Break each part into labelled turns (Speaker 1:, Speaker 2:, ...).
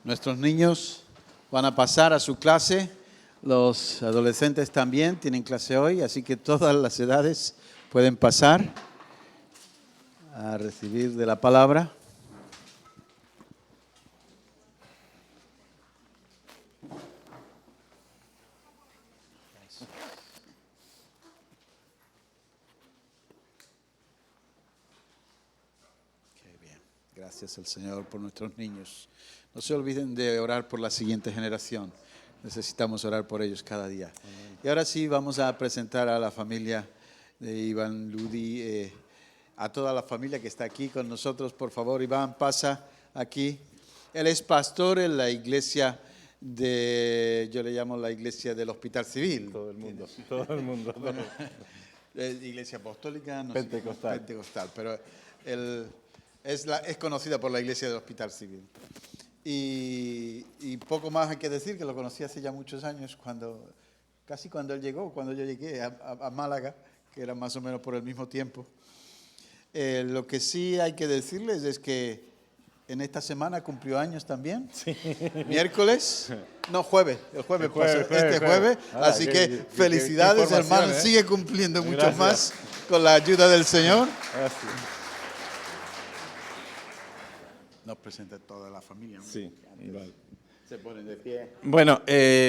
Speaker 1: Nuestros niños van a pasar a su clase, los adolescentes también tienen clase hoy, así que todas las edades pueden pasar a recibir de la palabra. Qué bien. Gracias al Señor por nuestros niños. No se olviden de orar por la siguiente generación. Necesitamos orar por ellos cada día. Y ahora sí vamos a presentar a la familia de Iván Ludi, a toda la familia que está aquí con nosotros. Por favor, Iván, pasa aquí. Él es pastor en la iglesia yo le llamo la iglesia del Hospital Civil.
Speaker 2: Todo el mundo.
Speaker 1: Bueno, iglesia apostólica, no
Speaker 2: Pentecostal.
Speaker 1: sé, pentecostal, pero él es conocida por la iglesia del Hospital Civil. Y poco más hay que decir, que lo conocí hace ya muchos años, casi cuando él llegó, cuando yo llegué a Málaga, que era más o menos por el mismo tiempo. Lo que sí hay que decirles es que en esta semana cumplió años también. Sí. Miércoles, no, jueves. El jueves pasó, este jueves. Así que felicidades, hermano. Sigue cumpliendo muchos más con la ayuda del Señor.
Speaker 2: Gracias.
Speaker 1: Nos presenta toda la familia, ¿no?
Speaker 2: Sí, igual.
Speaker 1: Se ponen de pie.
Speaker 2: Bueno,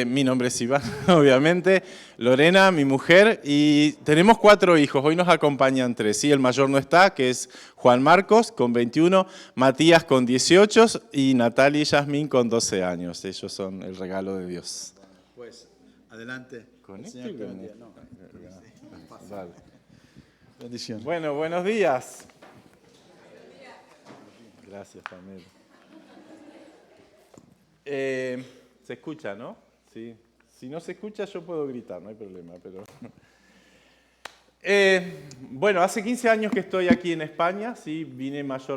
Speaker 2: mi nombre es Iván, obviamente. Lorena, mi mujer, y tenemos 4 hijos. Hoy nos acompañan 3. Sí, el mayor no está, que es Juan Marcos, con 21, Matías, con 18, y Natalia y Yasmín, con 12 años. Ellos son el regalo de Dios.
Speaker 1: Pues, adelante.
Speaker 2: ¿Con
Speaker 1: El
Speaker 2: este?
Speaker 1: Señor te bendiga. No.
Speaker 2: Vale.
Speaker 1: Bendición.
Speaker 2: Bueno, buenos días. Gracias, Pamela. Se escucha, ¿no? Sí. Si no se escucha, yo puedo gritar, no hay problema. Pero bueno, hace 15 años que estoy aquí en España. Sí, vinimos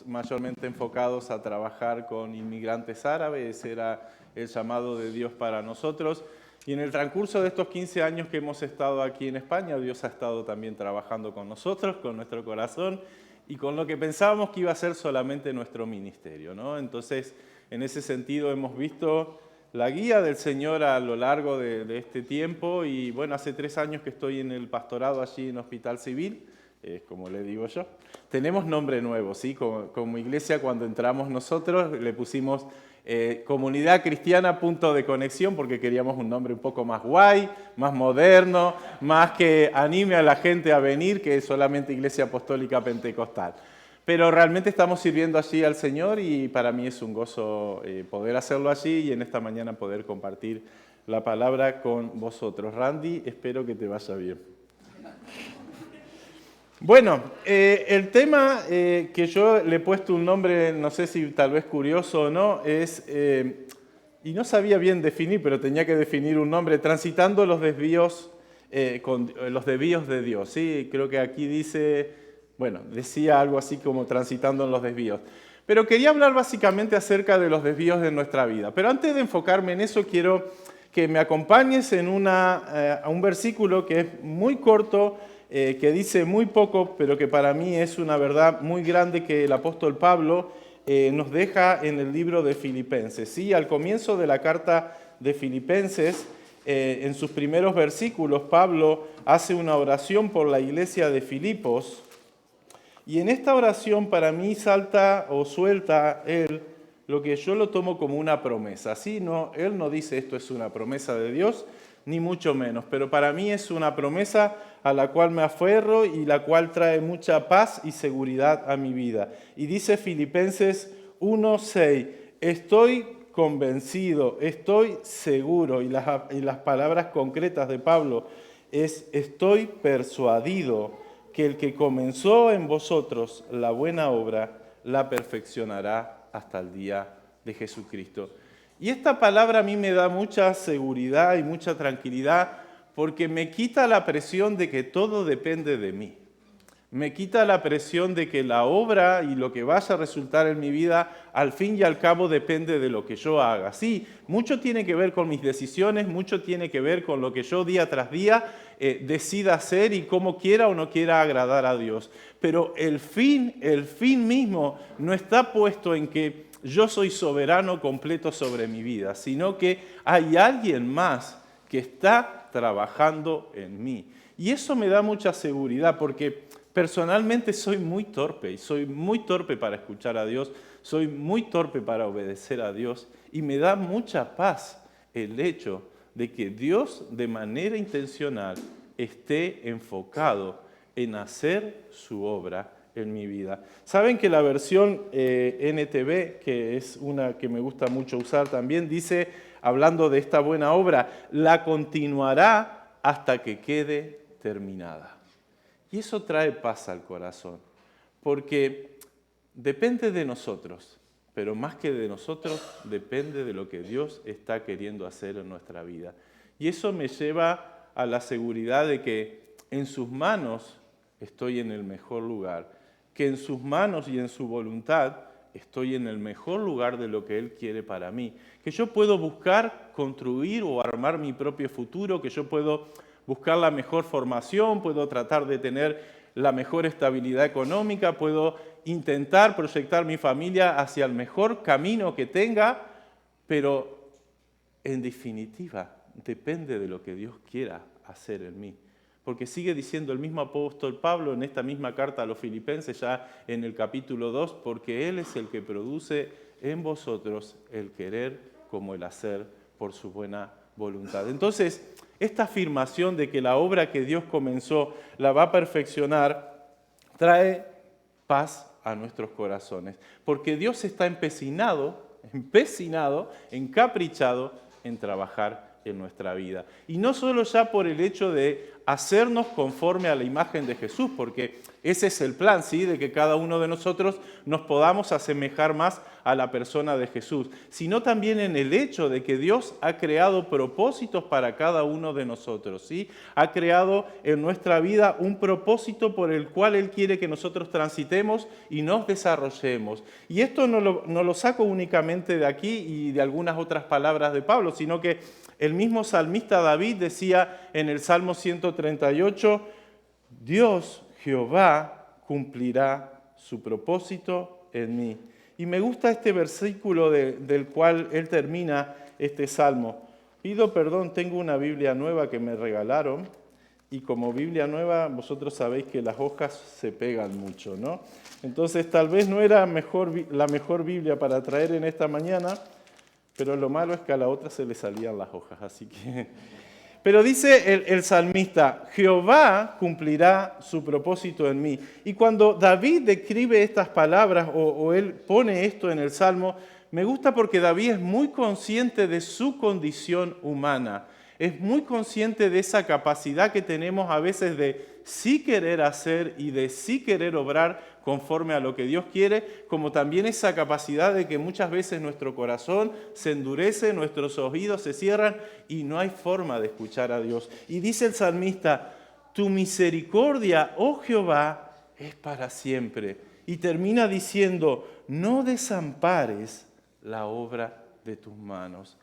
Speaker 2: mayormente enfocados a trabajar con inmigrantes árabes. Ese era el llamado de Dios para nosotros. Y en el transcurso de estos 15 años que hemos estado aquí en España, Dios ha estado también trabajando con nosotros, con nuestro corazón, y con lo que pensábamos que iba a ser solamente nuestro ministerio, ¿no? Entonces, en ese sentido hemos visto la guía del Señor a lo largo de este tiempo, y bueno, hace 3 años que estoy en el pastorado allí en Hospital Civil, como le digo yo. Tenemos nombre nuevo, ¿sí? Como iglesia, cuando entramos nosotros le pusimos Comunidad Cristiana Punto de Conexión, porque queríamos un nombre un poco más guay, más moderno, más que anime a la gente a venir, que solamente Iglesia Apostólica Pentecostal. Pero realmente estamos sirviendo allí al Señor, y para mí es un gozo poder hacerlo allí y en esta mañana poder compartir la palabra con vosotros. Randy, espero que te vaya bien. Bueno, el tema que yo le he puesto un nombre, no sé si tal vez curioso o no, es, y no sabía bien definir, pero tenía que definir un nombre, transitando los desvíos, los desvíos de Dios. ¿Sí? Creo que aquí decía algo así como transitando en los desvíos. Pero quería hablar básicamente acerca de los desvíos de nuestra vida. Pero antes de enfocarme en eso, quiero que me acompañes a un versículo que es muy corto, que dice muy poco, pero que para mí es una verdad muy grande que el apóstol Pablo nos deja en el libro de Filipenses. ¿Sí? Al comienzo de la carta de Filipenses, en sus primeros versículos, Pablo hace una oración por la iglesia de Filipos, y en esta oración para mí salta o suelta él lo que yo lo tomo como una promesa. ¿Sí? No, él no dice esto es una promesa de Dios, ni mucho menos, pero para mí es una promesa a la cual me aferro y la cual trae mucha paz y seguridad a mi vida. Y dice Filipenses 1:6, estoy convencido, estoy seguro, y las palabras concretas de Pablo es estoy persuadido que el que comenzó en vosotros la buena obra la perfeccionará hasta el día de Jesucristo. Y esta palabra a mí me da mucha seguridad y mucha tranquilidad, porque me quita la presión de que todo depende de mí. Me quita la presión de que la obra y lo que vaya a resultar en mi vida, al fin y al cabo, depende de lo que yo haga. Sí, mucho tiene que ver con mis decisiones, mucho tiene que ver con lo que yo día tras día decida hacer y cómo quiera o no quiera agradar a Dios. Pero el fin mismo no está puesto en que yo soy soberano completo sobre mi vida, sino que hay alguien más que está trabajando en mí. Y eso me da mucha seguridad porque personalmente soy muy torpe y soy muy torpe para escuchar a Dios, soy muy torpe para obedecer a Dios y me da mucha paz el hecho de que Dios de manera intencional esté enfocado en hacer su obra en mi vida. Saben que la versión NTV, que es una que me gusta mucho usar también, dice, hablando de esta buena obra, la continuará hasta que quede terminada. Y eso trae paz al corazón, porque depende de nosotros, pero más que de nosotros, depende de lo que Dios está queriendo hacer en nuestra vida. Y eso me lleva a la seguridad de que en sus manos estoy en el mejor lugar, que en sus manos y en su voluntad estoy en el mejor lugar de lo que Él quiere para mí, que yo puedo buscar, construir o armar mi propio futuro, que yo puedo buscar la mejor formación, puedo tratar de tener la mejor estabilidad económica, puedo intentar proyectar mi familia hacia el mejor camino que tenga, pero en definitiva depende de lo que Dios quiera hacer en mí. Porque sigue diciendo el mismo apóstol Pablo en esta misma carta a los Filipenses, ya en el capítulo 2, porque Él es el que produce en vosotros el querer como el hacer por su buena voluntad. Entonces, esta afirmación de que la obra que Dios comenzó la va a perfeccionar, trae paz a nuestros corazones. Porque Dios está empecinado, encaprichado en trabajar en nuestra vida. Y no solo ya por el hecho de hacernos conforme a la imagen de Jesús, porque ese es el plan, ¿sí? De que cada uno de nosotros nos podamos asemejar más a la persona de Jesús, sino también en el hecho de que Dios ha creado propósitos para cada uno de nosotros, ¿sí? Ha creado en nuestra vida un propósito por el cual Él quiere que nosotros transitemos y nos desarrollemos. Y esto no lo saco únicamente de aquí y de algunas otras palabras de Pablo, sino que el mismo salmista David decía en el Salmo 138, Dios, Jehová, cumplirá su propósito en mí. Y me gusta este versículo del cual él termina este salmo. Pido perdón, tengo una Biblia nueva que me regalaron y como Biblia nueva vosotros sabéis que las hojas se pegan mucho, ¿no? Entonces tal vez no era la mejor Biblia para traer en esta mañana, pero lo malo es que a la otra se le salían las hojas, así que... Pero dice el salmista, Jehová cumplirá su propósito en mí. Y cuando David describe estas palabras o él pone esto en el Salmo, me gusta porque David es muy consciente de su condición humana. Es muy consciente de esa capacidad que tenemos a veces de sí querer hacer y de sí querer obrar conforme a lo que Dios quiere, como también esa capacidad de que muchas veces nuestro corazón se endurece, nuestros oídos se cierran y no hay forma de escuchar a Dios. Y dice el salmista, tu misericordia, oh Jehová, es para siempre. Y termina diciendo, no desampares la obra de tus manos.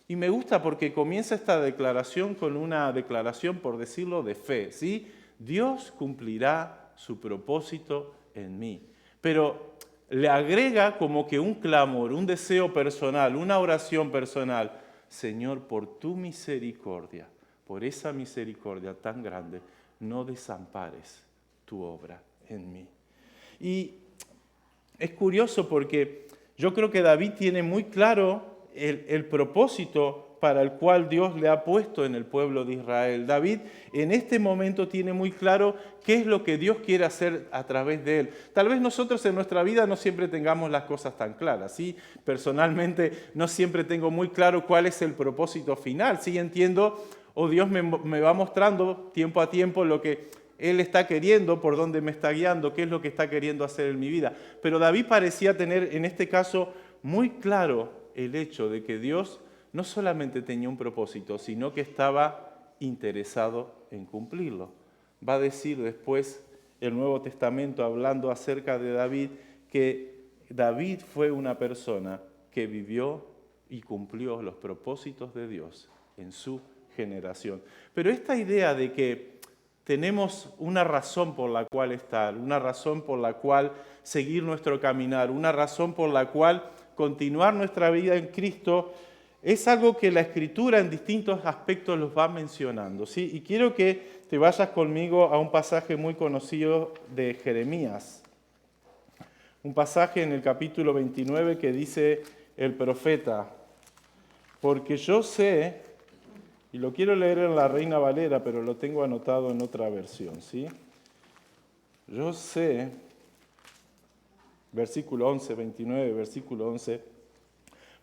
Speaker 2: Y me gusta porque comienza esta declaración con una declaración, por decirlo, de fe, ¿sí? Dios cumplirá su propósito en mí. Pero le agrega como que un clamor, un deseo personal, una oración personal. Señor, por tu misericordia, por esa misericordia tan grande, no desampares tu obra en mí. Y es curioso porque yo creo que David tiene muy claro el propósito para el cual Dios le ha puesto en el pueblo de Israel. David en este momento tiene muy claro qué es lo que Dios quiere hacer a través de él. Tal vez nosotros en nuestra vida no siempre tengamos las cosas tan claras, ¿sí? Personalmente no siempre tengo muy claro cuál es el propósito final, ¿sí? Entiendo, o Dios me va mostrando tiempo a tiempo lo que Él está queriendo, por dónde me está guiando, qué es lo que está queriendo hacer en mi vida. Pero David parecía tener en este caso muy claro el hecho de que Dios no solamente tenía un propósito, sino que estaba interesado en cumplirlo. Va a decir después el Nuevo Testamento, hablando acerca de David, que David fue una persona que vivió y cumplió los propósitos de Dios en su generación. Pero esta idea de que tenemos una razón por la cual estar, una razón por la cual seguir nuestro caminar, una razón por la cual continuar nuestra vida en Cristo, es algo que la Escritura en distintos aspectos los va mencionando, ¿sí? Y quiero que te vayas conmigo a un pasaje muy conocido de Jeremías. Un pasaje en el capítulo 29 que dice el profeta: porque yo sé, y lo quiero leer en la Reina Valera, pero lo tengo anotado en otra versión, ¿sí? Yo sé, versículo 11, 29, versículo 11,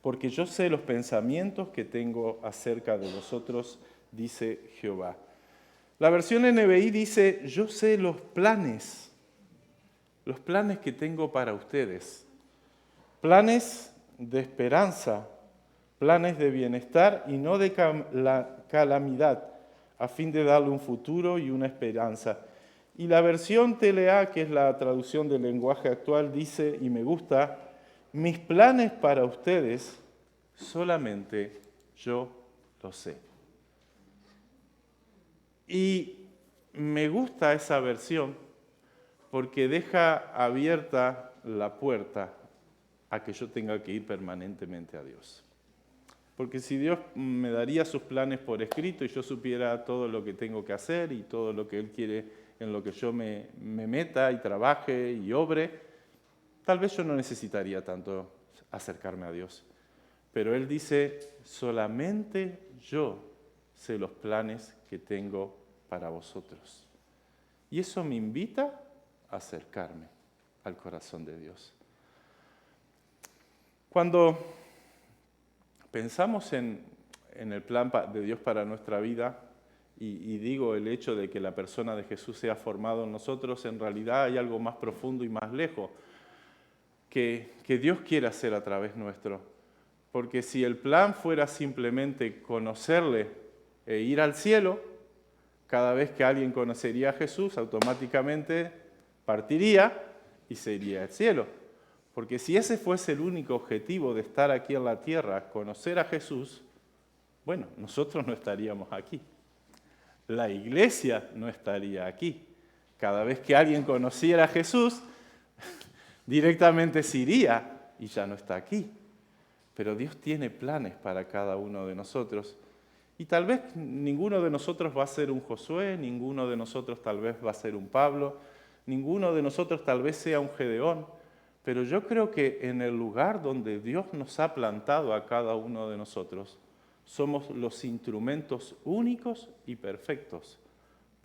Speaker 2: porque yo sé los pensamientos que tengo acerca de vosotros, dice Jehová. La versión NBI dice: yo sé los planes que tengo para ustedes, planes de esperanza, planes de bienestar y no de calamidad, a fin de darle un futuro y una esperanza. Y la versión TLA, que es la traducción del lenguaje actual, dice, y me gusta: mis planes para ustedes solamente yo los sé. Y me gusta esa versión porque deja abierta la puerta a que yo tenga que ir permanentemente a Dios. Porque si Dios me daría sus planes por escrito y yo supiera todo lo que tengo que hacer y todo lo que Él quiere en lo que yo me meta y trabaje y obre, tal vez yo no necesitaría tanto acercarme a Dios. Pero Él dice: solamente yo sé los planes que tengo para vosotros. Y eso me invita a acercarme al corazón de Dios. Cuando pensamos en el plan de Dios para nuestra vida, y digo el hecho de que la persona de Jesús sea formado en nosotros, en realidad hay algo más profundo y más lejos que Dios quiere hacer a través nuestro. Porque si el plan fuera simplemente conocerle e ir al cielo, cada vez que alguien conocería a Jesús, automáticamente partiría y se iría al cielo. Porque si ese fuese el único objetivo de estar aquí en la tierra, conocer a Jesús, bueno, nosotros no estaríamos aquí. La iglesia no estaría aquí. Cada vez que alguien conociera a Jesús, directamente se iría y ya no está aquí. Pero Dios tiene planes para cada uno de nosotros. Y tal vez ninguno de nosotros va a ser un Josué, ninguno de nosotros tal vez va a ser un Pablo, ninguno de nosotros tal vez sea un Gedeón, pero yo creo que en el lugar donde Dios nos ha plantado a cada uno de nosotros, somos los instrumentos únicos y perfectos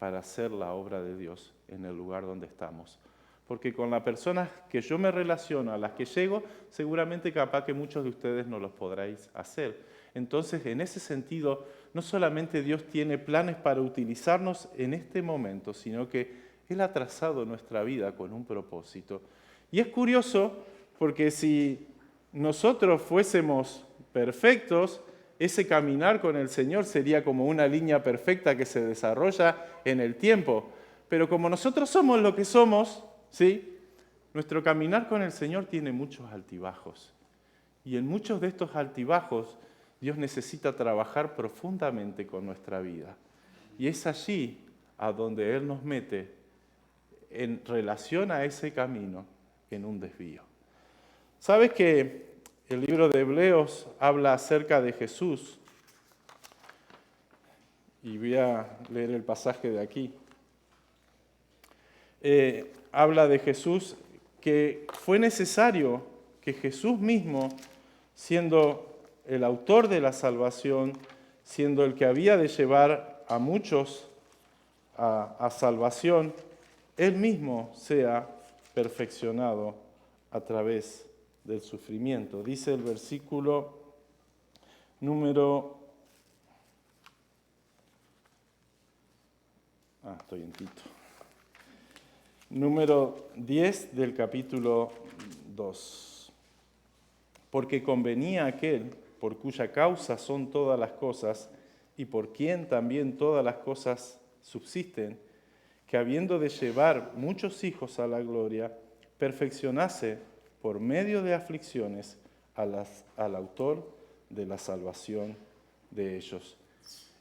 Speaker 2: para hacer la obra de Dios en el lugar donde estamos. Porque con las personas que yo me relaciono, a las que llego, seguramente capaz que muchos de ustedes no los podréis hacer. Entonces, en ese sentido, no solamente Dios tiene planes para utilizarnos en este momento, sino que Él ha trazado nuestra vida con un propósito. Y es curioso porque si nosotros fuésemos perfectos, ese caminar con el Señor sería como una línea perfecta que se desarrolla en el tiempo. Pero como nosotros somos lo que somos, ¿sí?, nuestro caminar con el Señor tiene muchos altibajos. Y en muchos de estos altibajos, Dios necesita trabajar profundamente con nuestra vida. Y es allí a donde Él nos mete en relación a ese camino en un desvío. ¿Sabes que el libro de Hebreos habla acerca de Jesús? Y voy a leer el pasaje de aquí. Habla de Jesús, que fue necesario que Jesús mismo, siendo el autor de la salvación, siendo el que había de llevar a muchos a salvación, Él mismo sea perfeccionado a través del sufrimiento. Dice el versículo número... estoy en Tito. Número 10 del capítulo 2. Porque convenía aquel por cuya causa son todas las cosas y por quien también todas las cosas subsisten, que habiendo de llevar muchos hijos a la gloria, perfeccionase por medio de aflicciones al autor de la salvación de ellos.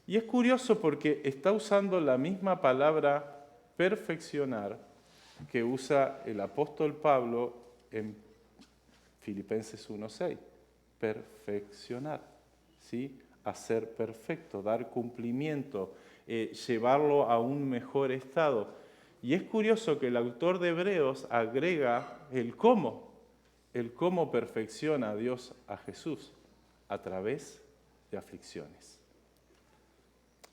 Speaker 2: Y es curioso porque está usando la misma palabra perfeccionar que usa el apóstol Pablo en Filipenses 1:6, perfeccionar, ¿sí? Hacer perfecto, dar cumplimiento, llevarlo a un mejor estado. Y es curioso que el autor de Hebreos agrega el cómo perfecciona a Dios a Jesús a través de aflicciones.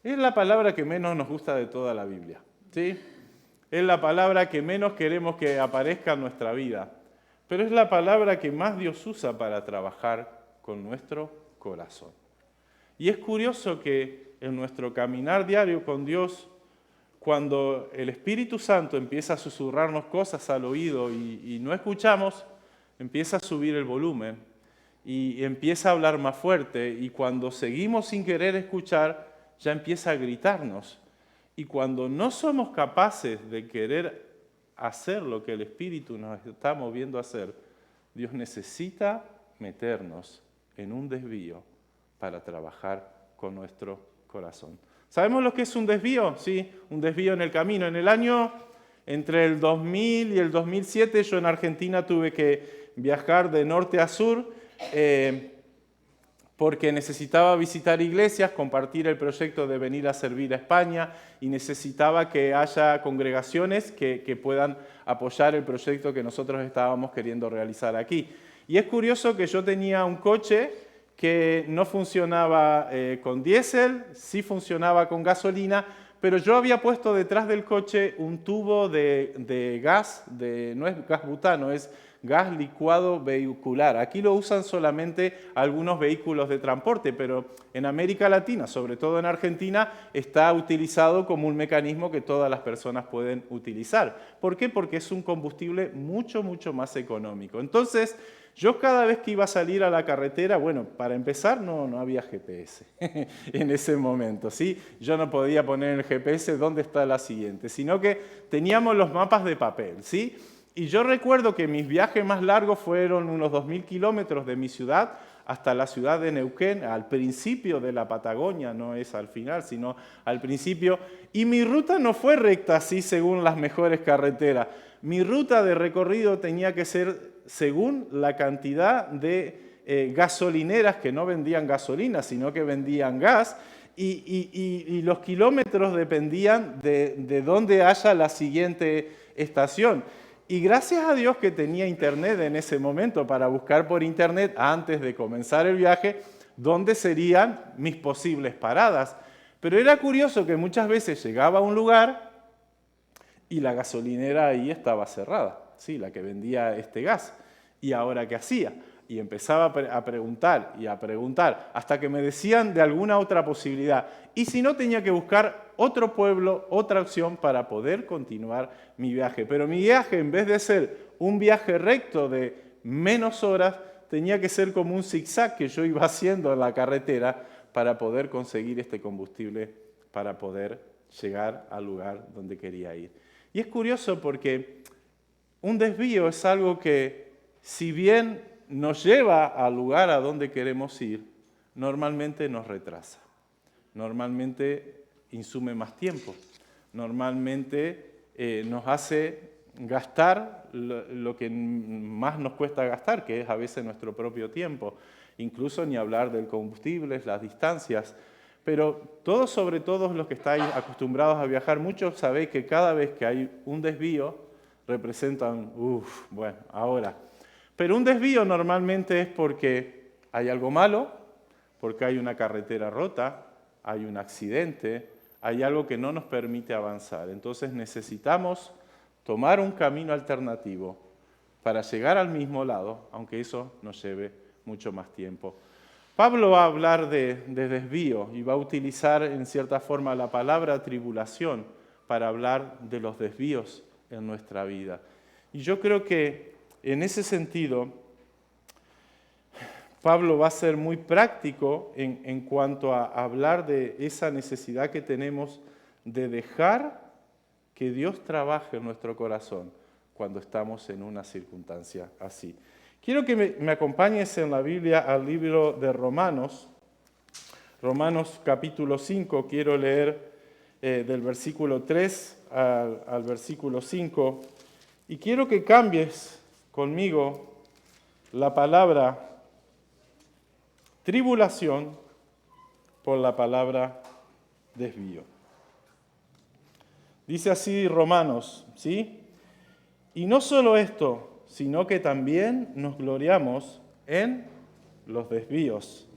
Speaker 2: Es la palabra que menos nos gusta de toda la Biblia, ¿sí? Es la palabra que menos queremos que aparezca en nuestra vida, pero es la palabra que más Dios usa para trabajar con nuestro corazón. Y es curioso que en nuestro caminar diario con Dios, cuando el Espíritu Santo empieza a susurrarnos cosas al oído y no escuchamos, empieza a subir el volumen y empieza a hablar más fuerte, y cuando seguimos sin querer escuchar, ya empieza a gritarnos. Y cuando no somos capaces de querer hacer lo que el Espíritu nos está moviendo a hacer, Dios necesita meternos en un desvío para trabajar con nuestro corazón. ¿Sabemos lo que es un desvío? Sí, un desvío en el camino. En el año entre el 2000 y el 2007 yo en Argentina tuve que viajar de norte a sur porque necesitaba visitar iglesias, compartir el proyecto de venir a servir a España, y necesitaba que haya congregaciones que puedan apoyar el proyecto que nosotros estábamos queriendo realizar aquí. Y es curioso que yo tenía un coche que no funcionaba con diésel, sí funcionaba con gasolina, pero yo había puesto detrás del coche un tubo de gas, no es gas butano, es gas licuado vehicular. Aquí lo usan solamente algunos vehículos de transporte, pero en América Latina, sobre todo en Argentina, está utilizado como un mecanismo que todas las personas pueden utilizar. ¿Por qué? Porque es un combustible mucho, mucho más económico. Entonces, yo cada vez que iba a salir a la carretera, bueno, para empezar no había GPS en ese momento, ¿sí? Yo no podía poner en el GPS dónde está la siguiente, sino que teníamos los mapas de papel, ¿sí? Y yo recuerdo que mis viajes más largos fueron unos 2000 kilómetros de mi ciudad hasta la ciudad de Neuquén, al principio de la Patagonia, no es al final, sino al principio. Y mi ruta no fue recta así según las mejores carreteras. Mi ruta de recorrido tenía que ser según la cantidad de gasolineras que no vendían gasolina, sino que vendían gas, y los kilómetros dependían de dónde haya la siguiente estación. Y gracias a Dios que tenía internet en ese momento para buscar por internet, antes de comenzar el viaje, dónde serían mis posibles paradas. Pero era curioso que muchas veces llegaba a un lugar y la gasolinera ahí estaba cerrada, sí, la que vendía este gas. ¿Y ahora qué hacía? Y empezaba a preguntar y a preguntar, hasta que me decían de alguna otra posibilidad. Y si no, tenía que buscar otro pueblo, otra opción para poder continuar mi viaje. Pero mi viaje, en vez de ser un viaje recto de menos horas, tenía que ser como un zigzag que yo iba haciendo en la carretera para poder conseguir este combustible, para poder llegar al lugar donde quería ir. Y es curioso porque un desvío es algo que, si bien nos lleva al lugar a donde queremos ir, normalmente nos retrasa. Normalmente insume más tiempo. Normalmente nos hace gastar lo que más nos cuesta gastar, que es a veces nuestro propio tiempo. Incluso ni hablar del combustible, las distancias. Pero todos, sobre todo los que estáis acostumbrados a viajar, muchos sabéis que cada vez que hay un desvío, representan, bueno, ahora. Pero un desvío normalmente es porque hay algo malo, porque hay una carretera rota, hay un accidente, hay algo que no nos permite avanzar. Entonces necesitamos tomar un camino alternativo para llegar al mismo lado, aunque eso nos lleve mucho más tiempo. Pablo va a hablar de desvío y va a utilizar en cierta forma la palabra tribulación para hablar de los desvíos en nuestra vida. Y yo creo que en ese sentido, Pablo va a ser muy práctico en cuanto a hablar de esa necesidad que tenemos de dejar que Dios trabaje en nuestro corazón cuando estamos en una circunstancia así. Quiero que me acompañes en la Biblia al libro de Romanos, Romanos capítulo 5, quiero leer del versículo 3 al versículo 5, y quiero que cambies conmigo la palabra tribulación por la palabra desvío. Dice así Romanos, ¿sí? Y no solo esto, sino que también nos gloriamos en los desvíos,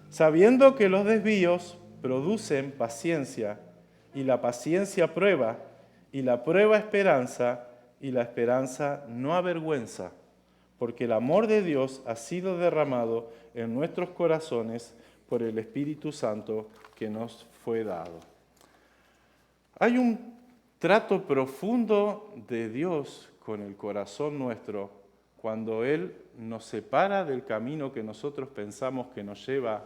Speaker 2: sabiendo que los desvíos producen paciencia, y la paciencia prueba, y la prueba esperanza, y la esperanza no avergüenza, porque el amor de Dios ha sido derramado en nuestros corazones por el Espíritu Santo que nos fue dado. Hay un trato profundo de Dios con el corazón nuestro cuando Él nos separa del camino que nosotros pensamos que nos lleva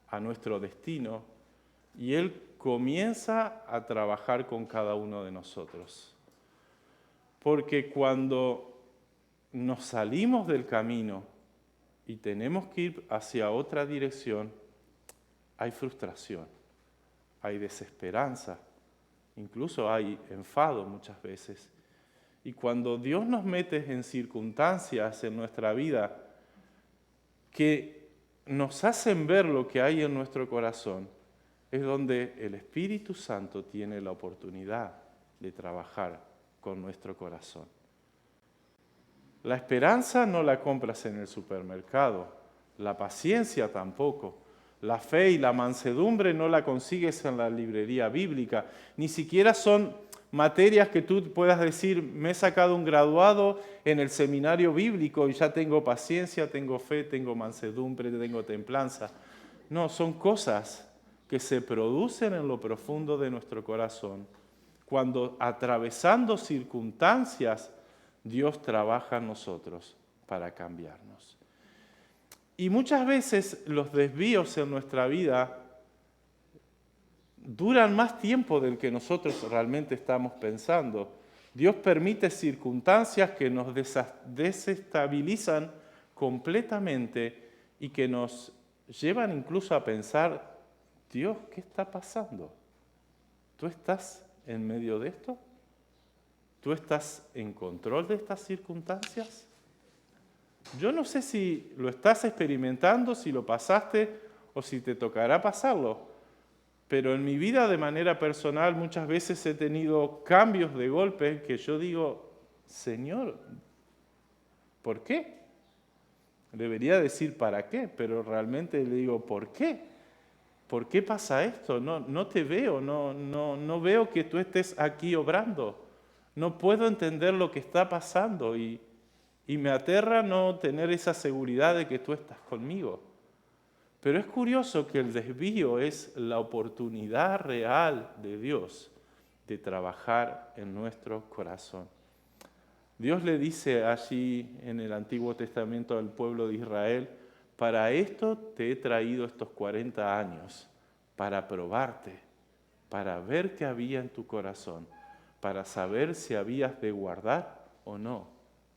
Speaker 2: a nuestro destino y Él comienza a trabajar con cada uno de nosotros. Porque cuando nos salimos del camino y tenemos que ir hacia otra dirección, hay frustración, hay desesperanza, incluso hay enfado muchas veces. Y cuando Dios nos mete en circunstancias en nuestra vida que nos hacen ver lo que hay en nuestro corazón, es donde el Espíritu Santo tiene la oportunidad de trabajar con nuestro corazón. La esperanza no la compras en el supermercado, la paciencia tampoco. La fe y la mansedumbre no la consigues en la librería bíblica. Ni siquiera son materias que tú puedas decir, me he sacado un graduado en el seminario bíblico y ya tengo paciencia, tengo fe, tengo mansedumbre, tengo templanza. No, son cosas que se producen en lo profundo de nuestro corazón cuando atravesando circunstancias Dios trabaja en nosotros para cambiarnos. Y muchas veces los desvíos en nuestra vida duran más tiempo del que nosotros realmente estamos pensando. Dios permite circunstancias que nos desestabilizan completamente y que nos llevan incluso a pensar, Dios, ¿qué está pasando? ¿Tú estás en medio de esto? ¿Tú estás en control de estas circunstancias? Yo no sé si lo estás experimentando, si lo pasaste o si te tocará pasarlo, pero en mi vida de manera personal muchas veces he tenido cambios de golpe que yo digo, Señor, ¿por qué? Debería decir ¿para qué? Pero realmente le digo, ¿por qué? ¿Por qué pasa esto? No te veo, no veo que tú estés aquí obrando. No puedo entender lo que está pasando y me aterra no tener esa seguridad de que tú estás conmigo. Pero es curioso que el desvío es la oportunidad real de Dios de trabajar en nuestro corazón. Dios le dice allí en el Antiguo Testamento al pueblo de Israel, para esto te he traído estos 40 años, para probarte, para ver qué había en tu corazón, para saber si habías de guardar o no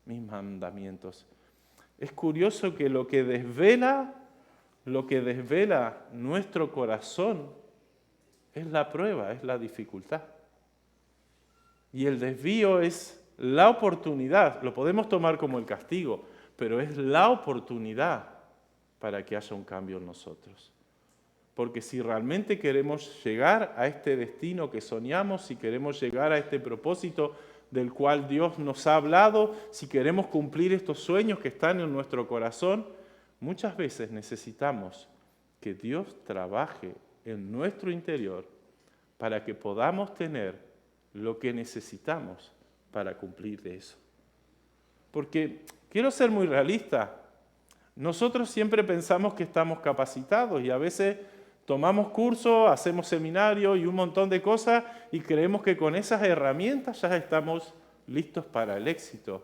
Speaker 2: mis mandamientos. Es curioso que lo que desvela nuestro corazón es la prueba, es la dificultad. Y el desvío es la oportunidad, lo podemos tomar como el castigo, pero es la oportunidad para que haya un cambio en nosotros. Porque si realmente queremos llegar a este destino que soñamos, si queremos llegar a este propósito del cual Dios nos ha hablado, si queremos cumplir estos sueños que están en nuestro corazón, muchas veces necesitamos que Dios trabaje en nuestro interior para que podamos tener lo que necesitamos para cumplir de eso. Porque quiero ser muy realista. Nosotros siempre pensamos que estamos capacitados y a veces tomamos cursos, hacemos seminarios y un montón de cosas y creemos que con esas herramientas ya estamos listos para el éxito.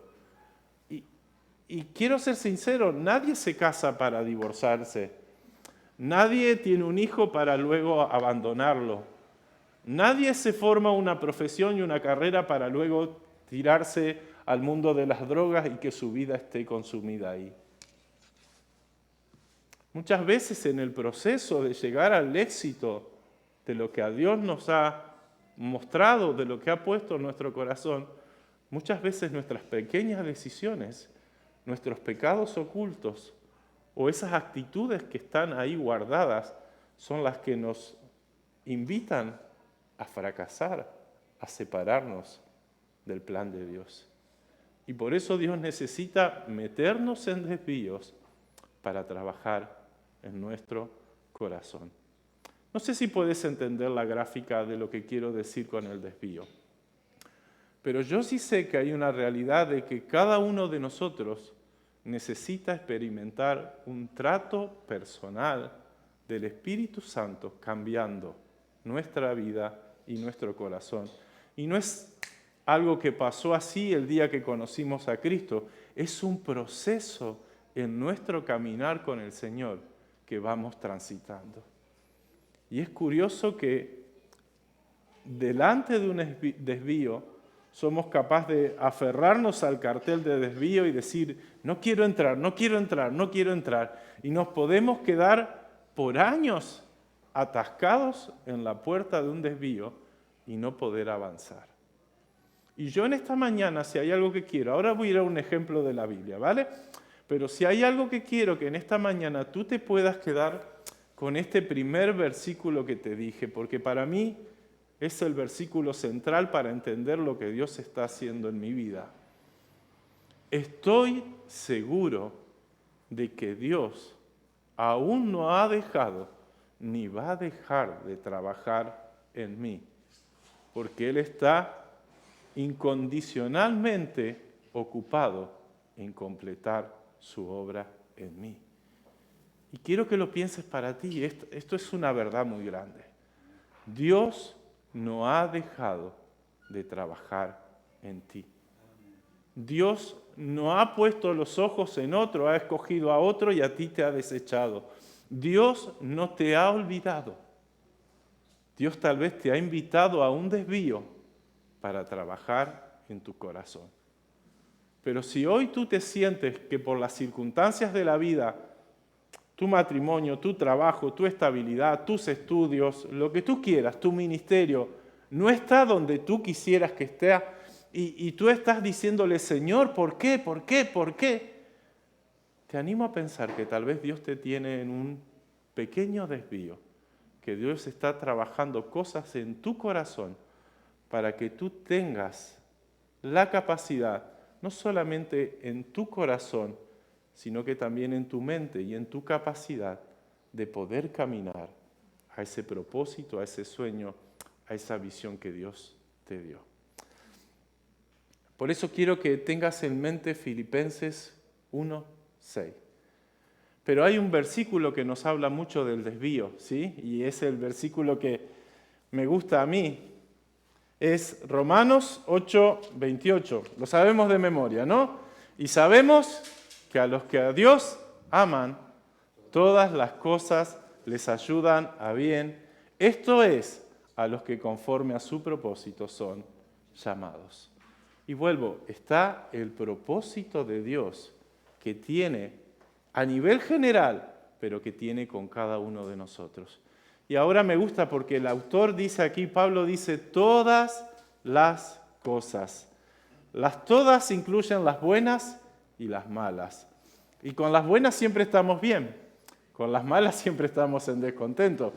Speaker 2: Y quiero ser sincero, nadie se casa para divorciarse. Nadie tiene un hijo para luego abandonarlo. Nadie se forma una profesión y una carrera para luego tirarse al mundo de las drogas y que su vida esté consumida ahí. Muchas veces en el proceso de llegar al éxito de lo que a Dios nos ha mostrado, de lo que ha puesto en nuestro corazón, muchas veces nuestras pequeñas decisiones nuestros pecados ocultos o esas actitudes que están ahí guardadas son las que nos invitan a fracasar, a separarnos del plan de Dios. Y por eso Dios necesita meternos en desvíos para trabajar en nuestro corazón. No sé si puedes entender la gráfica de lo que quiero decir con el desvío, pero yo sí sé que hay una realidad de que cada uno de nosotros necesita experimentar un trato personal del Espíritu Santo cambiando nuestra vida y nuestro corazón. Y no es algo que pasó así el día que conocimos a Cristo, es un proceso en nuestro caminar con el Señor que vamos transitando. Y es curioso que delante de un desvío somos capaces de aferrarnos al cartel de desvío y decir, no quiero entrar, no quiero entrar, no quiero entrar. Y nos podemos quedar por años atascados en la puerta de un desvío y no poder avanzar. Y yo en esta mañana, si hay algo que quiero, ahora voy a ir a un ejemplo de la Biblia, ¿vale? Pero si hay algo que quiero que en esta mañana tú te puedas quedar con este primer versículo que te dije, porque para mí es el versículo central para entender lo que Dios está haciendo en mi vida. Estoy seguro de que Dios aún no ha dejado ni va a dejar de trabajar en mí, porque Él está incondicionalmente ocupado en completar su obra en mí. Y quiero que lo pienses para ti, esto es una verdad muy grande. Dios no ha dejado de trabajar en ti. Dios no ha puesto los ojos en otro, ha escogido a otro y a ti te ha desechado. Dios no te ha olvidado. Dios tal vez te ha invitado a un desvío para trabajar en tu corazón. Pero si hoy tú te sientes que por las circunstancias de la vida, tu matrimonio, tu trabajo, tu estabilidad, tus estudios, lo que tú quieras, tu ministerio, no está donde tú quisieras que esté, y tú estás diciéndole, Señor, ¿por qué? ¿Por qué? ¿Por qué? Te animo a pensar que tal vez Dios te tiene en un pequeño desvío, que Dios está trabajando cosas en tu corazón para que tú tengas la capacidad, no solamente en tu corazón, sino que también en tu mente y en tu capacidad de poder caminar a ese propósito, a ese sueño, a esa visión que Dios te dio. Por eso quiero que tengas en mente Filipenses 1:6. Pero hay un versículo que nos habla mucho del desvío, ¿sí? Y es el versículo que me gusta a mí. Es Romanos 8:28. Lo sabemos de memoria, ¿no? Y sabemos que a los que a Dios aman, todas las cosas les ayudan a bien. Esto es, a los que conforme a su propósito son llamados. Y vuelvo, está el propósito de Dios que tiene a nivel general, pero que tiene con cada uno de nosotros. Y ahora me gusta porque el autor dice aquí, Pablo dice, todas las cosas. Las todas incluyen las buenas y las malas. Y con las buenas siempre estamos bien, con las malas siempre estamos en descontento.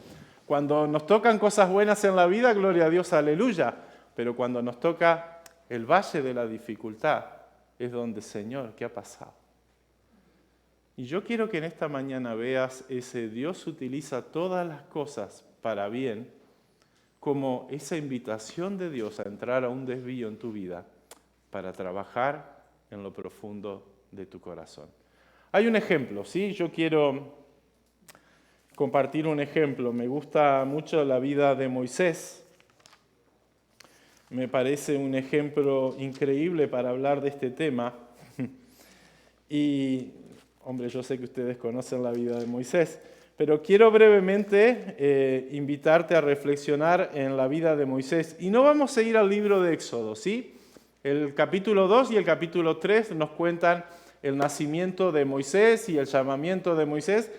Speaker 2: Cuando nos tocan cosas buenas en la vida, gloria a Dios, aleluya. Pero cuando nos toca el valle de la dificultad, es donde, Señor, ¿qué ha pasado? Y yo quiero que en esta mañana veas ese Dios utiliza todas las cosas para bien, como esa invitación de Dios a entrar a un desvío en tu vida para trabajar en lo profundo de tu corazón. Hay un ejemplo, ¿sí? Yo quiero compartir un ejemplo. Me gusta mucho la vida de Moisés. Me parece un ejemplo increíble para hablar de este tema. Y, hombre, yo sé que ustedes conocen la vida de Moisés, pero quiero brevemente invitarte a reflexionar en la vida de Moisés. Y no vamos a ir al libro de Éxodo, ¿sí? El capítulo 2 y el capítulo 3 nos cuentan el nacimiento de Moisés y el llamamiento de Moisés,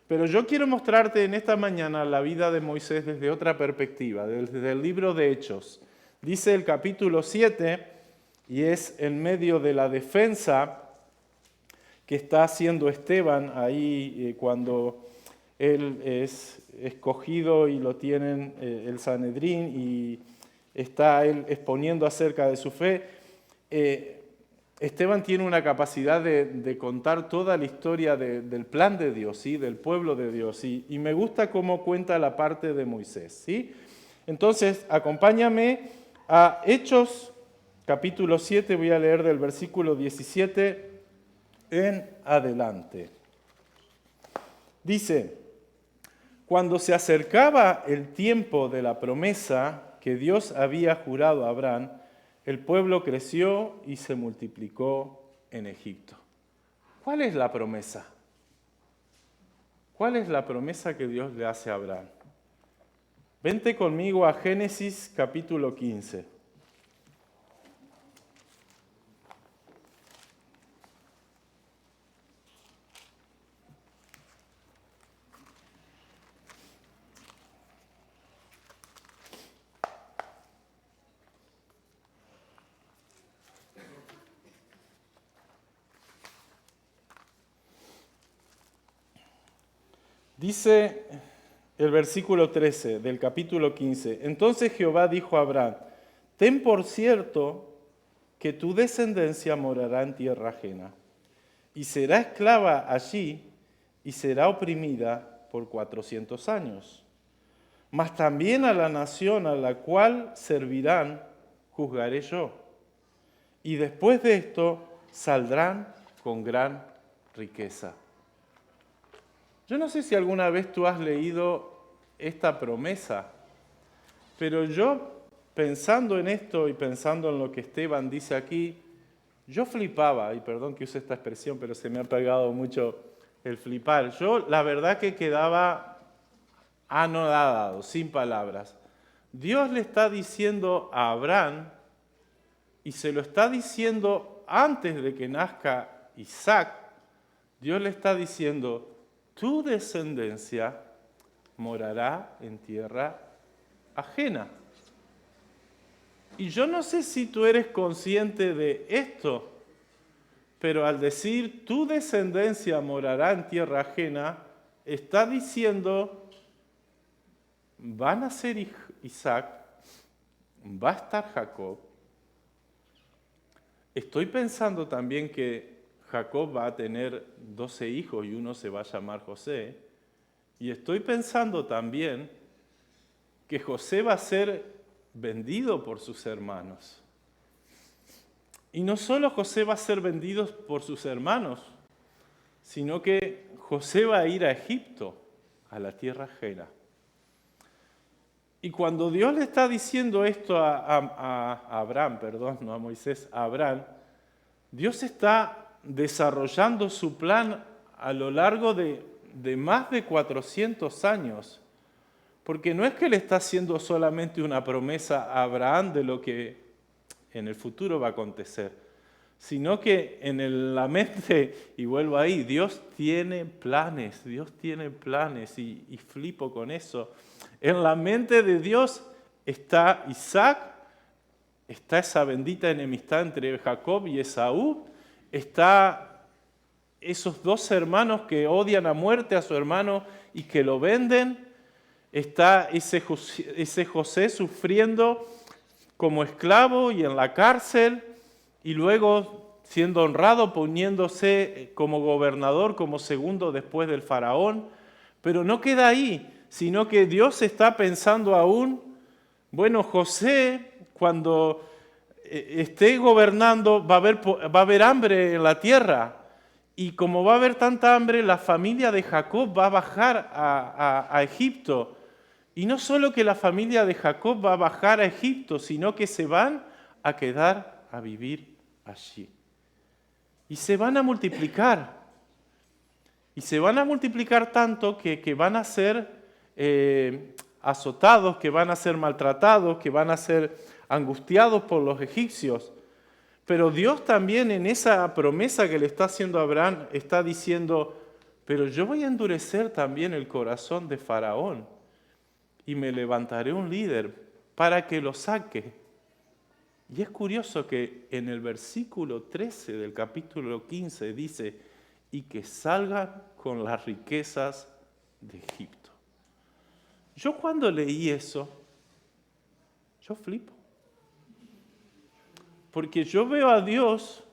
Speaker 2: pero yo quiero mostrarte en esta mañana la vida de Moisés desde otra perspectiva, desde el libro de Hechos. Dice el capítulo 7, y es en medio de la defensa que está haciendo Esteban ahí cuando él es escogido y lo tienen el Sanedrín y está él exponiendo acerca de su fe. Esteban tiene una capacidad de contar toda la historia del plan de Dios, ¿sí? Del pueblo de Dios. Y me gusta cómo cuenta la parte de Moisés, ¿sí? Entonces, acompáñame a Hechos, capítulo 7, voy a leer del versículo 17 en adelante. Dice: cuando se acercaba el tiempo de la promesa que Dios había jurado a Abraham, el pueblo creció y se multiplicó en Egipto. ¿Cuál es la promesa? ¿Cuál es la promesa que Dios le hace a Abraham? Vente conmigo a Génesis capítulo 15. Dice el versículo 13 del capítulo 15. Entonces Jehová dijo a Abraham: ten por cierto que tu descendencia morará en tierra ajena, y será esclava allí, y será oprimida por 400 años. Mas también a la nación a la cual servirán juzgaré yo, y después de esto saldrán con gran riqueza. Yo no sé si alguna vez tú has leído esta promesa, pero yo pensando en esto y pensando en lo que Esteban dice aquí, yo flipaba, y perdón que use esta expresión, pero se me ha pegado mucho el flipar. Yo la verdad que quedaba anodado, sin palabras. Dios le está diciendo a Abraham, y se lo está diciendo antes de que nazca Isaac, Dios le está diciendo: tu descendencia morará en tierra ajena. Y yo no sé si tú eres consciente de esto, pero al decir tu descendencia morará en tierra ajena, está diciendo: va a nacer Isaac, va a estar Jacob. Estoy pensando también que Jacob va a tener 12 hijos y uno se va a llamar José. Y estoy pensando también que José va a ser vendido por sus hermanos. Y no solo José va a ser vendido por sus hermanos, sino que José va a ir a Egipto, a la tierra ajena. Y cuando Dios le está diciendo esto a Abraham, no a Moisés, a Abraham, Dios está desarrollando su plan a lo largo de más de 400 años. Porque no es que le está haciendo solamente una promesa a Abraham de lo que en el futuro va a acontecer, sino que en la mente, y vuelvo ahí, Dios tiene planes y flipo con eso. En la mente de Dios está Isaac, está esa bendita enemistad entre Jacob y Esaú, está esos dos hermanos que odian a muerte a su hermano y que lo venden, está ese José sufriendo como esclavo y en la cárcel, y luego siendo honrado, poniéndose como gobernador, como segundo después del faraón. Pero no queda ahí, sino que Dios está pensando aún, bueno, José, cuando esté gobernando, va a haber hambre en la tierra. Y como va a haber tanta hambre, la familia de Jacob va a bajar a Egipto. Y no solo que la familia de Jacob va a bajar a Egipto, sino que se van a quedar a vivir allí. Y se van a multiplicar. Y se van a multiplicar tanto que van a ser azotados, que van a ser maltratados, que van a ser angustiados por los egipcios. Pero Dios también en esa promesa que le está haciendo a Abraham está diciendo: pero yo voy a endurecer también el corazón de Faraón y me levantaré un líder para que lo saque. Y es curioso que en el versículo 13 del capítulo 15 dice: y que salgan con las riquezas de Egipto. Yo cuando leí eso, yo flipo. Porque yo veo a Dios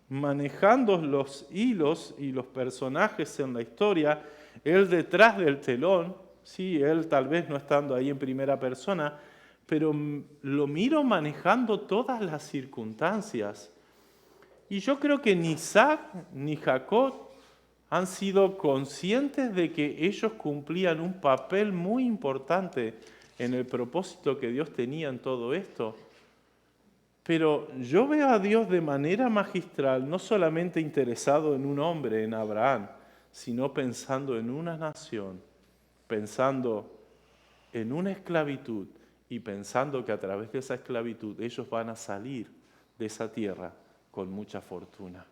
Speaker 2: manejando los hilos y los personajes en la historia, Él detrás del telón, sí, Él tal vez no estando ahí en primera persona, pero lo miro manejando todas las circunstancias. Y yo creo que ni Isaac ni Jacob han sido conscientes de que ellos cumplían un papel muy importante en el propósito que Dios tenía en todo esto. Pero yo veo a Dios de manera magistral, no solamente interesado en un hombre, en Abraham, sino pensando en una nación, pensando en una esclavitud y pensando que a través de esa esclavitud ellos van a salir de esa tierra con mucha fortuna.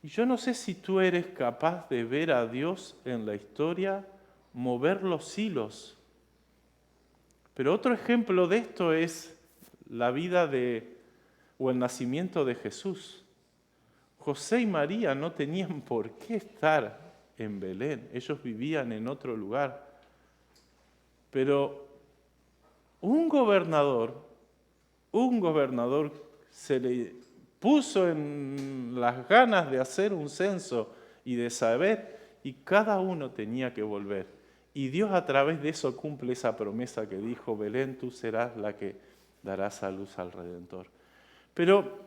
Speaker 2: Y yo no sé si tú eres capaz de ver a Dios en la historia mover los hilos. Pero otro ejemplo de esto es la vida o el nacimiento de Jesús. José y María no tenían por qué estar en Belén, ellos vivían en otro lugar. Pero un gobernador se le puso en las ganas de hacer un censo y de saber, y cada uno tenía que volver. Y Dios a través de eso cumple esa promesa que dijo: Belén, tú serás la que darás a luz al Redentor. Pero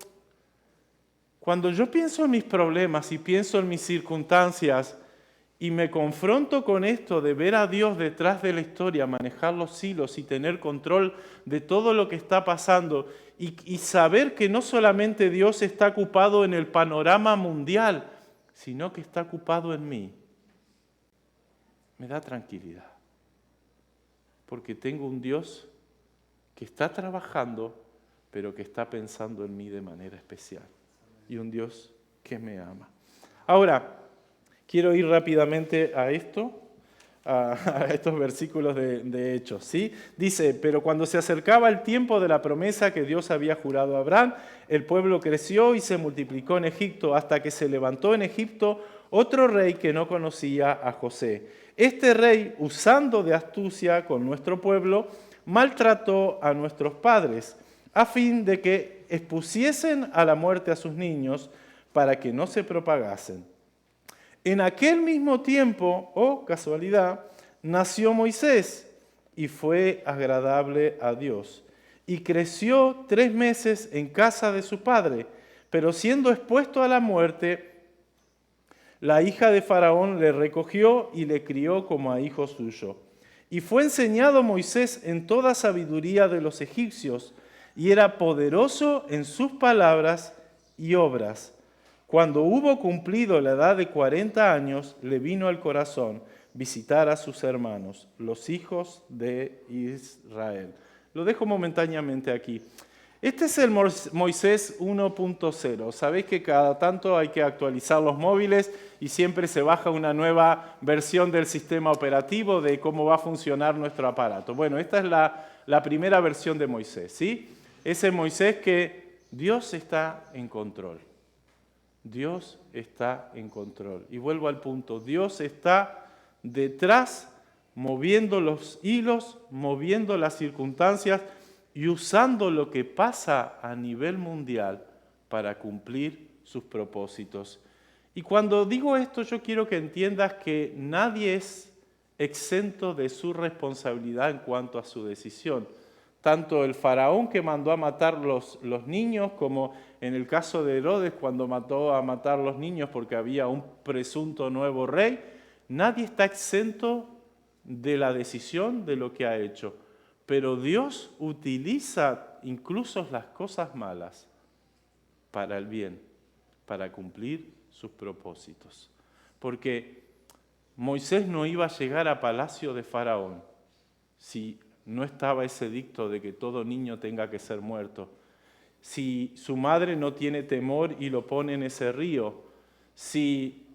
Speaker 2: cuando yo pienso en mis problemas y pienso en mis circunstancias y me confronto con esto de ver a Dios detrás de la historia, manejar los hilos y tener control de todo lo que está pasando y saber que no solamente Dios está ocupado en el panorama mundial, sino que está ocupado en mí, me da tranquilidad. Porque tengo un Dios que está trabajando, pero que está pensando en mí de manera especial. Y un Dios que me ama. Ahora, quiero ir rápidamente a estos versículos de Hechos, ¿sí? Dice: pero cuando se acercaba el tiempo de la promesa que Dios había jurado a Abraham, el pueblo creció y se multiplicó en Egipto, hasta que se levantó en Egipto otro rey que no conocía a José. Este rey, usando de astucia con nuestro pueblo, maltrató a nuestros padres, a fin de que expusiesen a la muerte a sus niños, para que no se propagasen. En aquel mismo tiempo, casualidad, nació Moisés y fue agradable a Dios. Y creció 3 meses en casa de su padre, pero siendo expuesto a la muerte, la hija de Faraón le recogió y le crió como a hijo suyo. Y fue enseñado Moisés en toda sabiduría de los egipcios, y era poderoso en sus palabras y obras. Cuando hubo cumplido la edad de 40 años, le vino al corazón visitar a sus hermanos, los hijos de Israel. Lo dejo momentáneamente aquí. Este es el Moisés 1.0. Sabéis que cada tanto hay que actualizar los móviles y siempre se baja una nueva versión del sistema operativo de cómo va a funcionar nuestro aparato. Bueno, esta es la primera versión de Moisés, ¿sí? Ese Moisés que Dios está en control. Dios está en control. Y vuelvo al punto, Dios está detrás, moviendo los hilos, moviendo las circunstancias y usando lo que pasa a nivel mundial para cumplir sus propósitos. Y cuando digo esto, yo quiero que entiendas que nadie es exento de su responsabilidad en cuanto a su decisión. Tanto el faraón que mandó a matar los niños, como en el caso de Herodes, cuando mandó a matar los niños porque había un presunto nuevo rey, nadie está exento de la decisión de lo que ha hecho. Pero Dios utiliza incluso las cosas malas para el bien, para cumplir sus propósitos. Porque Moisés no iba a llegar a palacio de Faraón si no estaba ese edicto de que todo niño tenga que ser muerto. Si su madre no tiene temor y lo pone en ese río. Si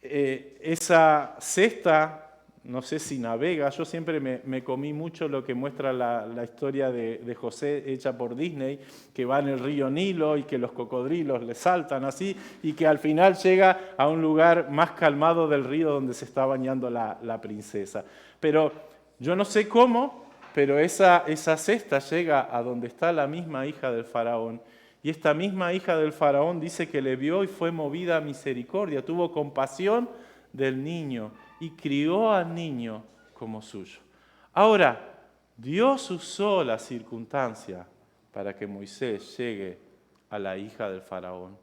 Speaker 2: esa cesta no sé si navega, yo siempre me comí mucho lo que muestra la historia de José hecha por Disney, que va en el río Nilo y que los cocodrilos le saltan así, y que al final llega a un lugar más calmado del río donde se está bañando la princesa. Pero yo no sé cómo, pero esa cesta llega a donde está la misma hija del faraón, y esta misma hija del faraón dice que le vio y fue movida a misericordia, tuvo compasión del niño y crió al niño como suyo. Ahora, Dios usó la circunstancia para que Moisés llegue a la hija del faraón.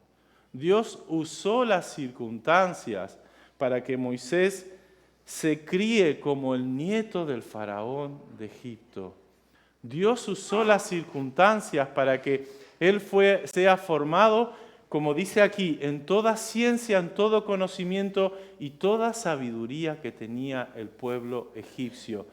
Speaker 2: Dios usó las circunstancias para que Moisés se críe como el nieto del faraón de Egipto. Dios usó las circunstancias para que él sea formado, como dice aquí, en toda ciencia, en todo conocimiento y toda sabiduría que tenía el pueblo egipcio.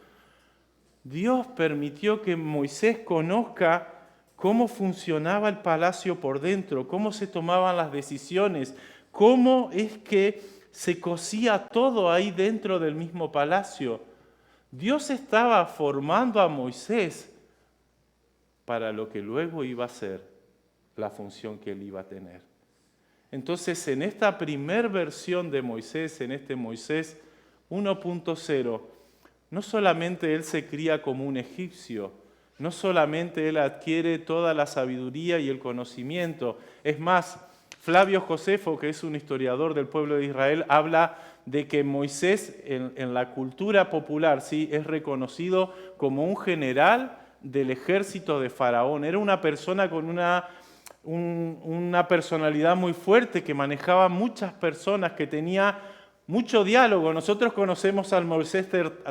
Speaker 2: Dios permitió que Moisés conozca cómo funcionaba el palacio por dentro, cómo se tomaban las decisiones, cómo es que se cosía todo ahí dentro del mismo palacio. Dios estaba formando a Moisés para lo que luego iba a ser la función que él iba a tener. Entonces, en esta primer versión de Moisés, en este Moisés 1.0, no solamente él se cría como un egipcio, no solamente él adquiere toda la sabiduría y el conocimiento. Es más, Flavio Josefo, que es un historiador del pueblo de Israel, habla de que Moisés en la cultura popular, ¿sí?, es reconocido como un general del ejército de Faraón. Era una persona con una personalidad muy fuerte, que manejaba muchas personas, que tenía mucho diálogo. Nosotros conocemos al Moisés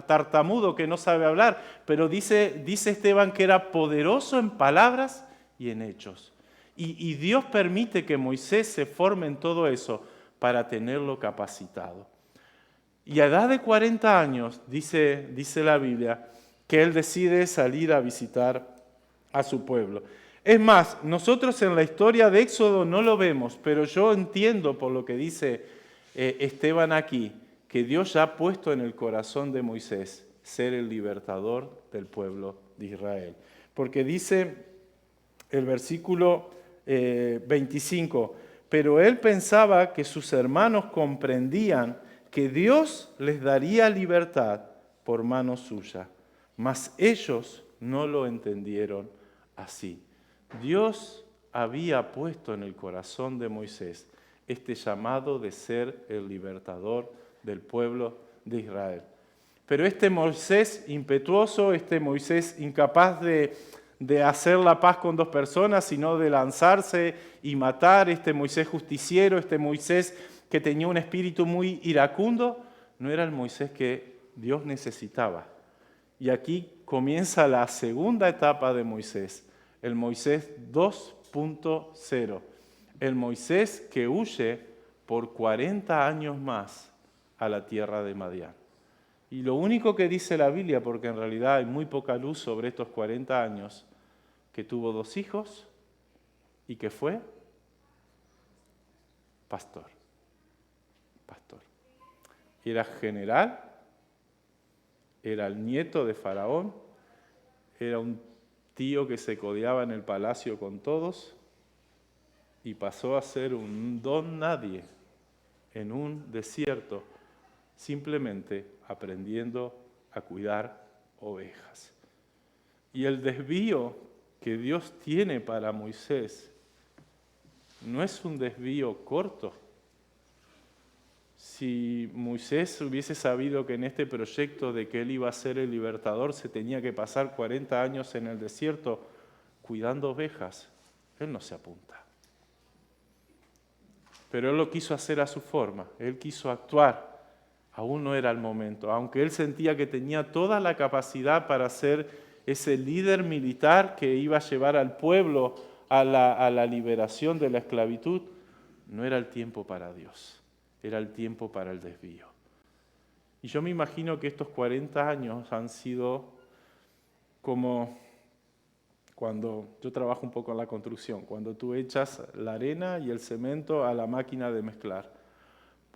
Speaker 2: tartamudo que no sabe hablar, pero dice Esteban que era poderoso en palabras y en hechos. Y Dios permite que Moisés se forme en todo eso para tenerlo capacitado. Y a edad de 40 años, dice la Biblia, que él decide salir a visitar a su pueblo. Es más, nosotros en la historia de Éxodo no lo vemos, pero yo entiendo por lo que dice Esteban aquí, que Dios ya ha puesto en el corazón de Moisés ser el libertador del pueblo de Israel. Porque dice el versículo 25, pero él pensaba que sus hermanos comprendían que Dios les daría libertad por mano suya, mas ellos no lo entendieron así. Dios había puesto en el corazón de Moisés este llamado de ser el libertador del pueblo de Israel. Pero este Moisés impetuoso, este Moisés incapaz de hacer la paz con dos personas, sino de lanzarse y matar, este Moisés justiciero, este Moisés que tenía un espíritu muy iracundo, no era el Moisés que Dios necesitaba. Y aquí comienza la segunda etapa de Moisés, el Moisés 2.0, el Moisés que huye por 40 años más a la tierra de Madián. Y lo único que dice la Biblia, porque en realidad hay muy poca luz sobre estos 40 años, que tuvo 2 hijos y que fue pastor. Era general, era el nieto de Faraón, era un tío que se codeaba en el palacio con todos y pasó a ser un don nadie en un desierto, simplemente aprendiendo a cuidar ovejas. Y el desvío que Dios tiene para Moisés no es un desvío corto. Si Moisés hubiese sabido que en este proyecto de que él iba a ser el libertador se tenía que pasar 40 años en el desierto cuidando ovejas, él no se apunta. Pero él lo quiso hacer a su forma, él quiso actuar. Aún no era el momento, aunque él sentía que tenía toda la capacidad para ser ese líder militar que iba a llevar al pueblo a la liberación de la esclavitud, no era el tiempo para Dios, era el tiempo para el desvío. Y yo me imagino que estos 40 años han sido como cuando yo trabajo un poco en la construcción, cuando tú echas la arena y el cemento a la máquina de mezclar.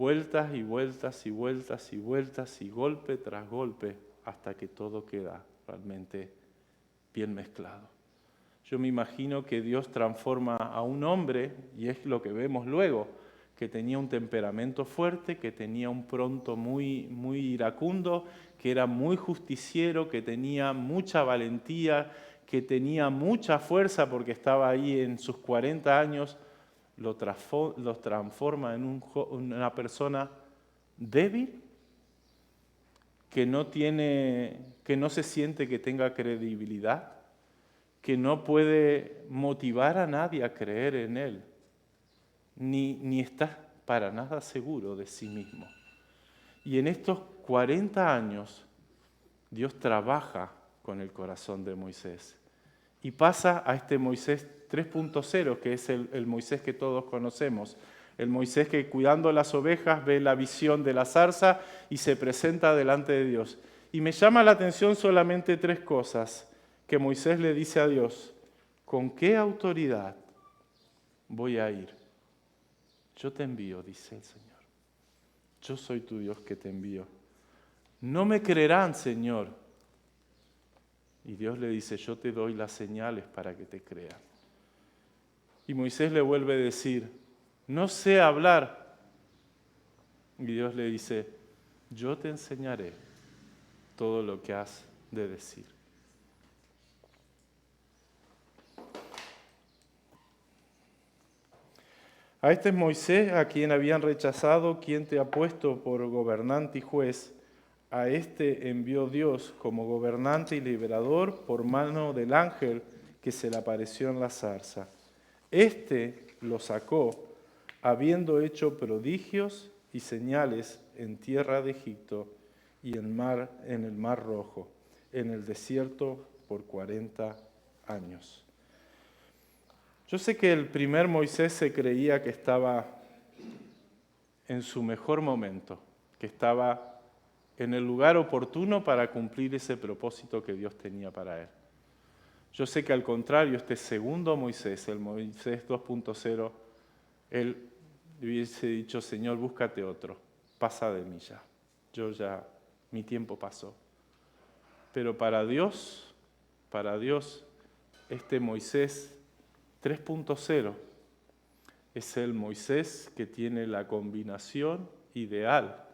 Speaker 2: vueltas y vueltas y vueltas y vueltas y golpe tras golpe hasta que todo queda realmente bien mezclado. Yo me imagino que Dios transforma a un hombre, y es lo que vemos luego, que tenía un temperamento fuerte, que tenía un pronto muy, muy iracundo, que era muy justiciero, que tenía mucha valentía, que tenía mucha fuerza porque estaba ahí en sus 40 años, lo transforma en una persona débil, que no se siente que tenga credibilidad, que no puede motivar a nadie a creer en él, ni está para nada seguro de sí mismo. Y en estos 40 años, Dios trabaja con el corazón de Moisés y pasa a este Moisés 3.0, que es el Moisés que todos conocemos. El Moisés que cuidando las ovejas ve la visión de la zarza y se presenta delante de Dios. Y me llama la atención solamente 3 cosas que Moisés le dice a Dios: ¿con qué autoridad voy a ir? Yo te envío, dice el Señor. Yo soy tu Dios que te envío. No me creerán, Señor. Y Dios le dice: yo te doy las señales para que te crean. Y Moisés le vuelve a decir: no sé hablar. Y Dios le dice: yo te enseñaré todo lo que has de decir. A este Moisés, a quien habían rechazado, quien te ha puesto por gobernante y juez, a este envió Dios como gobernante y liberador por mano del ángel que se le apareció en la zarza. Este lo sacó, habiendo hecho prodigios y señales en tierra de Egipto y en el mar Rojo, en el desierto por 40 años. Yo sé que el primer Moisés se creía que estaba en su mejor momento, que estaba en el lugar oportuno para cumplir ese propósito que Dios tenía para él. Yo sé que al contrario, este segundo Moisés, el Moisés 2.0, él hubiese dicho: Señor, búscate otro, pasa de mí ya. Mi tiempo pasó. Pero para Dios, este Moisés 3.0 es el Moisés que tiene la combinación ideal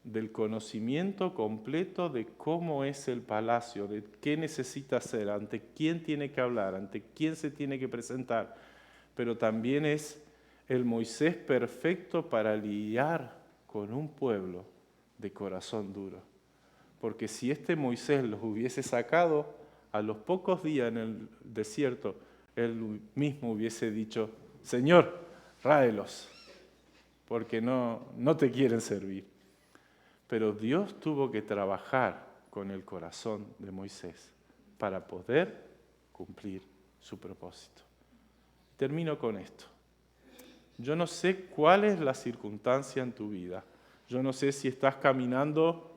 Speaker 2: del conocimiento completo de cómo es el palacio, de qué necesita hacer, ante quién tiene que hablar, ante quién se tiene que presentar, pero también es el Moisés perfecto para lidiar con un pueblo de corazón duro. Porque si este Moisés los hubiese sacado, a los pocos días en el desierto, él mismo hubiese dicho: Señor, ráelos, porque no te quieren servir. Pero Dios tuvo que trabajar con el corazón de Moisés para poder cumplir su propósito. Termino con esto. Yo no sé cuál es la circunstancia en tu vida. Yo no sé si estás caminando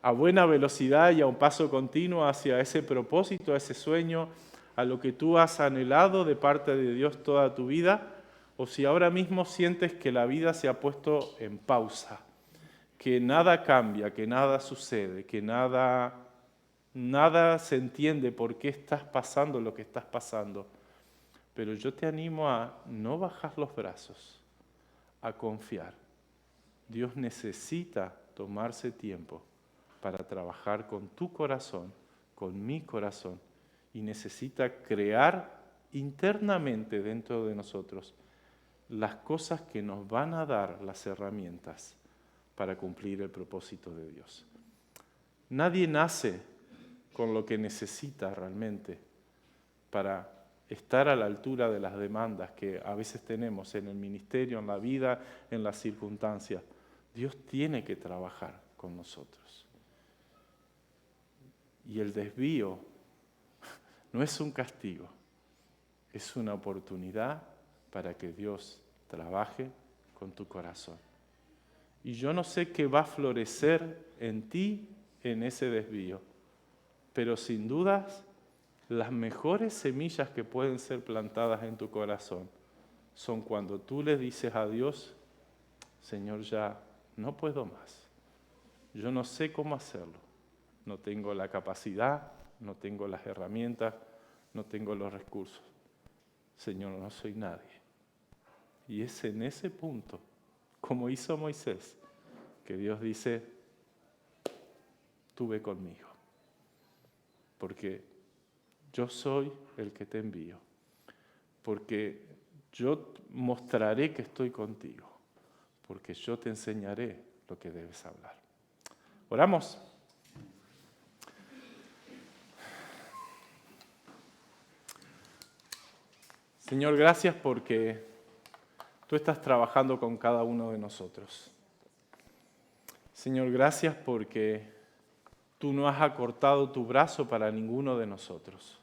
Speaker 2: a buena velocidad y a un paso continuo hacia ese propósito, a ese sueño, a lo que tú has anhelado de parte de Dios toda tu vida, o si ahora mismo sientes que la vida se ha puesto en pausa, que nada cambia, que nada sucede, que nada se entiende por qué estás pasando lo que estás pasando. Pero yo te animo a no bajar los brazos, a confiar. Dios necesita tomarse tiempo para trabajar con tu corazón, con mi corazón, y necesita crear internamente dentro de nosotros las cosas que nos van a dar las herramientas para cumplir el propósito de Dios. Nadie nace con lo que necesita realmente para estar a la altura de las demandas que a veces tenemos en el ministerio, en la vida, en las circunstancias. Dios tiene que trabajar con nosotros. Y el desvío no es un castigo, es una oportunidad para que Dios trabaje con tu corazón. Y yo no sé qué va a florecer en ti en ese desvío, pero sin dudas las mejores semillas que pueden ser plantadas en tu corazón son cuando tú le dices a Dios: Señor, ya no puedo más. Yo no sé cómo hacerlo. No tengo la capacidad, no tengo las herramientas, no tengo los recursos. Señor, no soy nadie. Y es en ese punto, como hizo Moisés, que Dios dice, tú ve conmigo, porque yo soy el que te envío, porque yo mostraré que estoy contigo, porque yo te enseñaré lo que debes hablar. Oramos. Señor, gracias porque tú estás trabajando con cada uno de nosotros. Señor, gracias porque tú no has acortado tu brazo para ninguno de nosotros.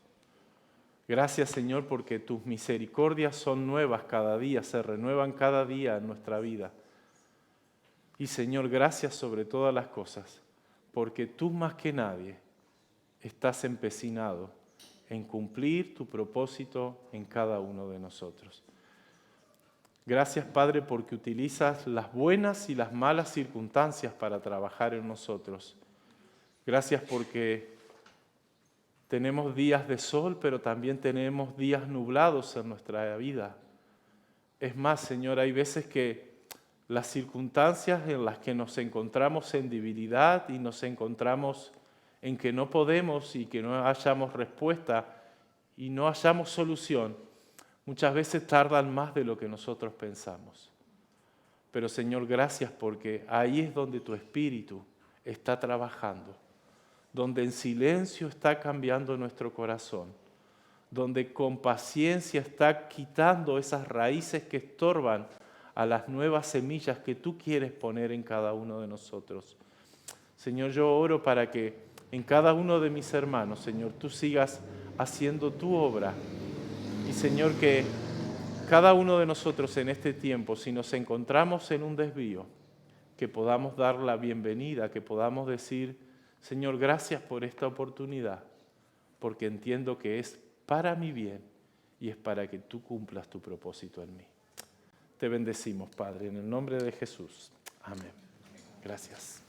Speaker 2: Gracias, Señor, porque tus misericordias son nuevas cada día, se renuevan cada día en nuestra vida. Y, Señor, gracias sobre todas las cosas, porque tú más que nadie estás empecinado en cumplir tu propósito en cada uno de nosotros. Gracias, Padre, porque utilizas las buenas y las malas circunstancias para trabajar en nosotros. Gracias porque tenemos días de sol, pero también tenemos días nublados en nuestra vida. Es más, Señor, hay veces que las circunstancias en las que nos encontramos en debilidad y nos encontramos en que no podemos y que no hallamos respuesta y no hallamos solución, muchas veces tardan más de lo que nosotros pensamos. Pero, Señor, gracias porque ahí es donde tu Espíritu está trabajando, donde en silencio está cambiando nuestro corazón, donde con paciencia está quitando esas raíces que estorban a las nuevas semillas que tú quieres poner en cada uno de nosotros. Señor, yo oro para que en cada uno de mis hermanos, Señor, tú sigas haciendo tu obra. Y, Señor, que cada uno de nosotros en este tiempo, si nos encontramos en un desvío, que podamos dar la bienvenida, que podamos decir, Señor, gracias por esta oportunidad, porque entiendo que es para mi bien y es para que tú cumplas tu propósito en mí. Te bendecimos, Padre, en el nombre de Jesús. Amén. Gracias.